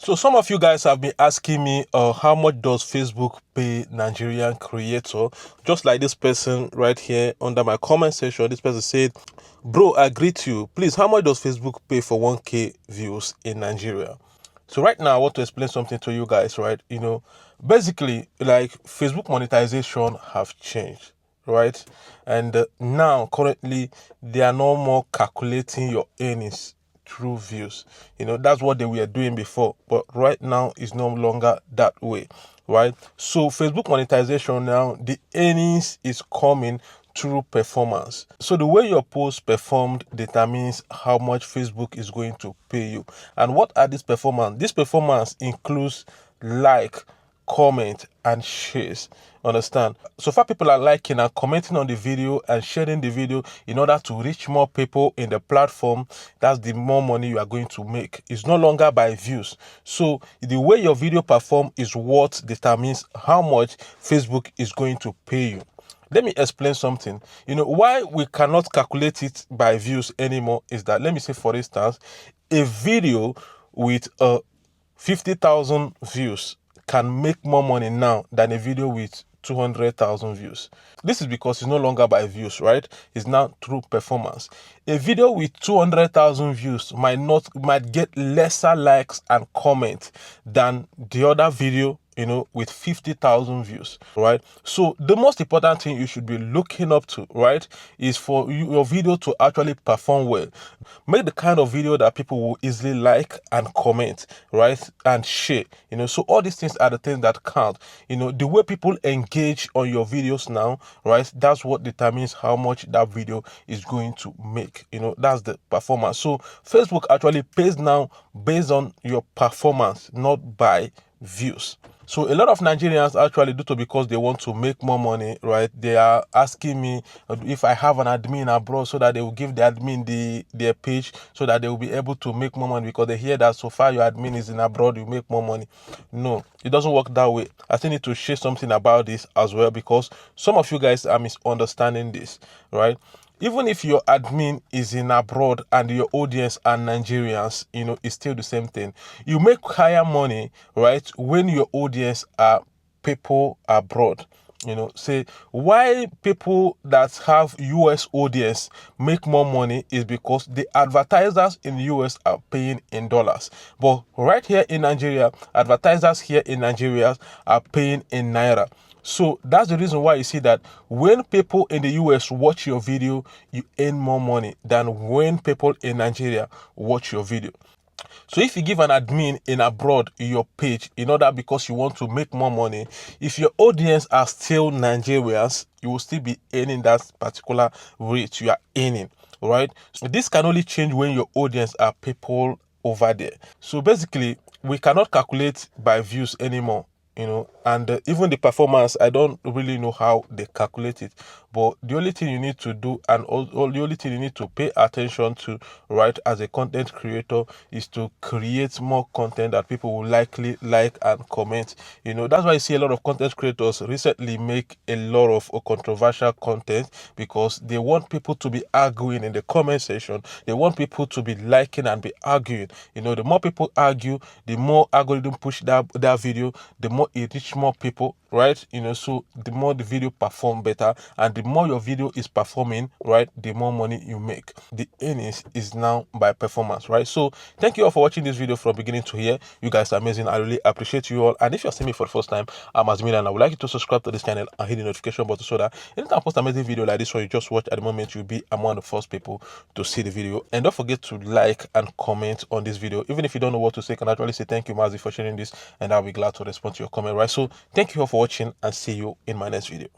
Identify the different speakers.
Speaker 1: So some of you guys have been asking me how much does Facebook pay Nigerian creator? Just like this person right here under my comment section, this person said, bro, I greet you. Please, how much does Facebook pay for 1K views in Nigeria? So right now I want to explain something to you guys, right? Basically, like, Facebook monetization have changed, right? And now currently they are no more calculating your earnings through views. That's what they were doing before, but right now it's no longer that way, right? So Facebook monetization now, the earnings is coming through performance. So the way your post performed determines how much Facebook is going to pay you. And what are these performance? This performance includes like, comment, and shares. Understand? So far, people are liking and commenting on the video and sharing the video in order to reach more people in the platform. That's the more money you are going to make. It's no longer by views. So the way your video perform is what determines how much Facebook is going to pay you. Let me explain something. Why we cannot calculate it by views anymore is that, let me say, for instance, a video with 50,000 views can make more money now than a video with 200,000 views. This is because it's no longer by views, right? It's now through performance. A video with 200,000 views might get lesser likes and comments than the other video with 50,000 views, right? So the most important thing you should be looking up to, right, is for your video to actually perform well. Make the kind of video that people will easily like and comment, right, and share. So all these things are the things that count. The way people engage on your videos now, right, that's what determines how much that video is going to make. That's the performance. So Facebook actually pays now based on your performance, not by views. So a lot of Nigerians actually do so because they want to make more money, right? They are asking me if I have an admin abroad, so that they will give the admin their page, so that they will be able to make more money, because they hear that so far your admin is in abroad, you make more money. No, it doesn't work that way. I still need to share something about this as well, because some of you guys are misunderstanding this, right? Even if your admin is in abroad and your audience are Nigerians, it's still the same thing. You make higher money, right, when your audience are people abroad. Say why people that have US audience make more money is because the advertisers in the US are paying in dollars. But right here in Nigeria, advertisers here in Nigeria are paying in naira. So that's the reason why you see that when people in the US watch your video, you earn more money than when people in Nigeria watch your video. So if you give an admin in abroad your page in order because you want to make more money, if your audience are still Nigerians, you will still be earning that particular rate you are earning, right? So this can only change when your audience are people over there. So basically, we cannot calculate by views anymore. And even the performance, I don't really know how they calculate it, but the only thing you need to do, and the only thing you need to pay attention to, right, as a content creator, is to create more content that people will likely like and comment. That's why you see a lot of content creators recently make a lot of controversial content, because they want people to be arguing in the comment section. They want people to be liking and be arguing. The more people argue, the more algorithm push that video, the more it reach more people, right? So the more the video perform better, and the more your video is performing, right, the more money you make. The earnings is now by performance, right? So thank you all for watching this video from beginning to here. You guys are amazing. I really appreciate you all. And if you're seeing me for the first time, I'm Azmin, and I would like you to subscribe to this channel and hit the notification button, so that anytime I post an amazing video like this one you just watch at the moment, you'll be among the first people to see the video. And don't forget to like and comment on this video. Even if you don't know what to say, you can actually say thank you, Mazi, for sharing this, and I'll be glad to respond to your comment, right? So thank you all for watching, and see you in my next video.